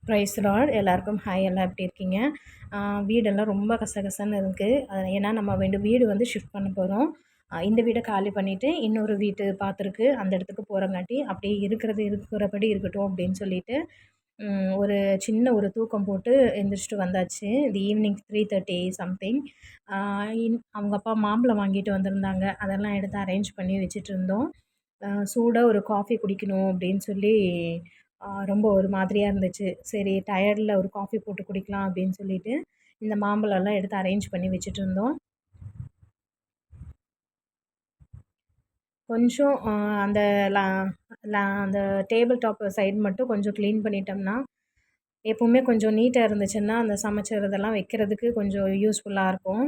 Price Lord எல்லாருக்கும் hi. எல்லாம் எப்படி இருக்கீங்க? வீடெல்லாம் ரொம்ப கசகசன்னு இருக்குது. அது ஏன்னா நம்ம வீடு வந்து ஷிஃப்ட் பண்ண போகிறோம். இந்த வீடை காலி பண்ணிவிட்டு இன்னொரு வீட்டு பார்த்துருக்கு அந்த இடத்துக்கு போகிறங்காட்டி அப்படியே இருக்கிறபடி இருக்கட்டும் அப்படின்னு சொல்லிட்டு ஒரு சின்ன ஒரு தூக்கம் போட்டு எந்திரிச்சிட்டு வந்தாச்சு. இது ஈவினிங் 3:30 சம்திங். அவங்க அப்பா மாம்பழம் வாங்கிட்டு வந்திருந்தாங்க. அதெல்லாம் எடுத்து அரேஞ்ச் பண்ணி வச்சுட்டு இருந்தோம். சூடாக ஒரு காஃபி குடிக்கணும் அப்படின்னு சொல்லி ரொம்ப ஒரு மாதிரியாக இருந்துச்சு. சரி டயர்டில் ஒரு காஃபி போட்டு குடிக்கலாம் அப்படின்னு சொல்லிட்டு இந்த மாம்பழம்லாம் எடுத்து அரேஞ்ச் பண்ணி வச்சுட்ருந்தோம். கொஞ்சம் அந்த அந்த டேபிள் டாப் சைடு மட்டும் கொஞ்சம் க்ளீன் பண்ணிட்டோம்னா, எப்பவுமே கொஞ்சம் நீட்டாக இருந்துச்சுன்னா அந்த சமைச்சதெல்லாம் வைக்கிறதுக்கு கொஞ்சம் யூஸ்ஃபுல்லாக இருக்கும்.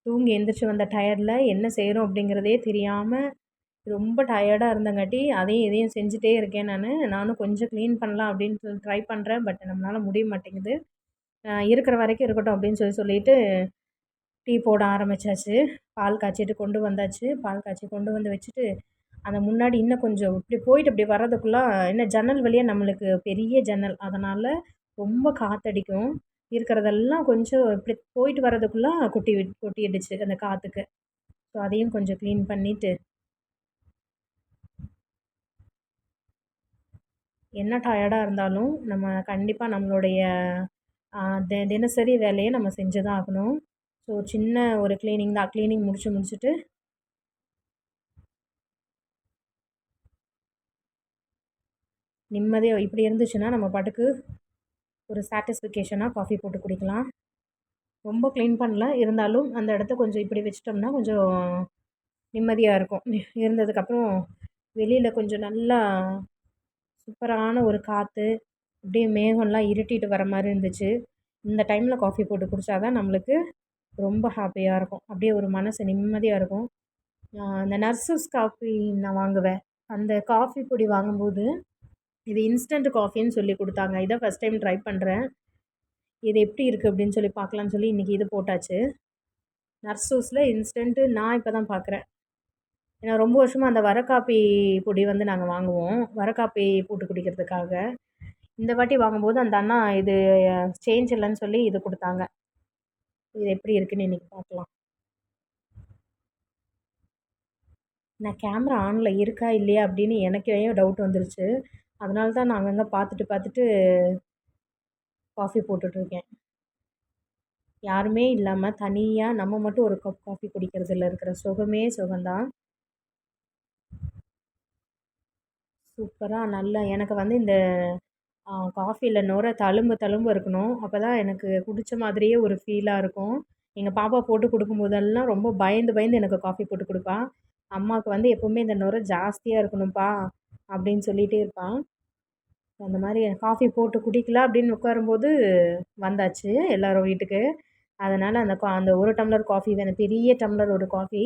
தூங்கி எந்திரிச்சு வந்த டயர்டில் என்ன செய்கிறோம் அப்படிங்கிறதே தெரியாமல் ரொம்ப டயர்டாக இருந்தங்காட்டி அதையும் இதையும் செஞ்சுட்டே இருக்கேன் நானும் கொஞ்சம் க்ளீன் பண்ணலாம் அப்படின்னு சொல்லி ட்ரை பண்ணுறேன். பட் நம்மளால் முடிய மாட்டேங்குது. இருக்கிற வரைக்கும் இருக்கட்டும் அப்படின்னு சொல்லிட்டு டீ போட ஆரம்பித்தாச்சு. பால் காய்ச்சிட்டு கொண்டு வந்தாச்சு. பால் காய்ச்சி கொண்டு வந்து வச்சுட்டு அந்த முன்னாடி இன்னும் கொஞ்சம் இப்படி போயிட்டு இப்படி வர்றதுக்குள்ளே என்ன ஜன்னல் வழியாக நம்மளுக்கு பெரிய ஜன்னல், அதனால் ரொம்ப காற்றடிக்கும். இருக்கிறதெல்லாம் கொஞ்சம் இப்படி போயிட்டு வர்றதுக்குள்ளே கொட்டிடுச்சு அந்த காற்றுக்கு. ஸோ அதையும் கொஞ்சம் க்ளீன் பண்ணிவிட்டு என்ன டயர்டாக இருந்தாலும் நம்ம கண்டிப்பாக நம்மளுடைய தினசரி வேலையை நம்ம செஞ்சு தான் ஆகணும். ஸோ சின்ன ஒரு க்ளீனிங் தான். க்ளீனிங் முடிச்சுட்டு நிம்மதியாக இப்படி இருந்துச்சுன்னா நம்ம பாட்டுக்கு ஒரு சாட்டிஸ்ஃபிகேஷனாக காஃபி போட்டு குடிக்கலாம். ரொம்ப க்ளீன் பண்ணல, இருந்தாலும் அந்த இடத்த கொஞ்சம் இப்படி வச்சிட்டோம்னா கொஞ்சம் நிம்மதியாக இருக்கும். இருந்ததுக்கப்புறம் வெளியில் கொஞ்சம் நல்லா சூப்பரான ஒரு காற்று, அப்படியே மேகம்லாம் இருட்டிட்டு வர மாதிரி இருந்துச்சு. இந்த டைமில் காஃபி போட்டு குடித்தா தான் நம்மளுக்கு ரொம்ப ஹாப்பியாக இருக்கும். அப்படியே ஒரு மனசு நிம்மதியாக இருக்கும். அந்த நர்சஸ் காஃபி நான் வாங்குவேன். அந்த காஃபி பொடி வாங்கும்போது இது இன்ஸ்டன்ட் காஃபின்னு சொல்லி கொடுத்தாங்க. இதான் ஃபஸ்ட் டைம் ட்ரை பண்ணுறேன். இது எப்படி இருக்குது அப்படின்னு சொல்லி பார்க்கலான்னு சொல்லி இன்றைக்கி இது போட்டாச்சு. நர்சூஸில் இன்ஸ்டன்ட்டு நான் இப்போ தான் பார்க்குறேன். ஏன்னா ரொம்ப வருஷமாக அந்த வர காப்பி பொடி வந்து நாங்கள் வாங்குவோம், வர காப்பி போட்டு குடிக்கிறதுக்காக. இந்த வாட்டி வாங்கும்போது அந்த அண்ணா இது சேஞ்ச் இல்லைன்னு சொல்லி இது கொடுத்தாங்க. இது எப்படி இருக்குன்னு இன்றைக்கி பார்க்கலாம். நான் கேமரா ஆனில் இருக்கா இல்லையா அப்படின்னு எனக்கே டவுட் வந்துருச்சு. அதனால தான் நான் அங்கங்கே பார்த்துட்டு காஃபி போட்டுட்ருக்கேன். யாருமே இல்லாமல் தனியாக நம்ம மட்டும் ஒரு கப் காஃபி குடிக்கிறதுல இருக்கிற சுகமே சுகம்தான். சூப்பராக நல்லா எனக்கு வந்து இந்த காஃபியில் நுரை தழும்பு இருக்கணும். அப்போ தான் எனக்கு குடித்த மாதிரியே ஒரு ஃபீலாக இருக்கும். எங்கள் பாப்பா போட்டு கொடுக்கும்போதெல்லாம் ரொம்ப பயந்து எனக்கு காஃபி போட்டு கொடுப்பா. அம்மாவுக்கு வந்து எப்போவுமே இந்த நுரை ஜாஸ்தியாக இருக்கணும்ப்பா அப்படின்னு சொல்லிகிட்டே இருப்பாள். அந்த மாதிரி காஃபி போட்டு குடிக்கலாம் அப்படின்னு உட்காரும்போது வந்தாச்சு எல்லோரும் வீட்டுக்கு. அதனால் அந்த ஒரு டம்ளர் காஃபி வேணும், பெரிய டம்ளர் ஒரு காஃபி.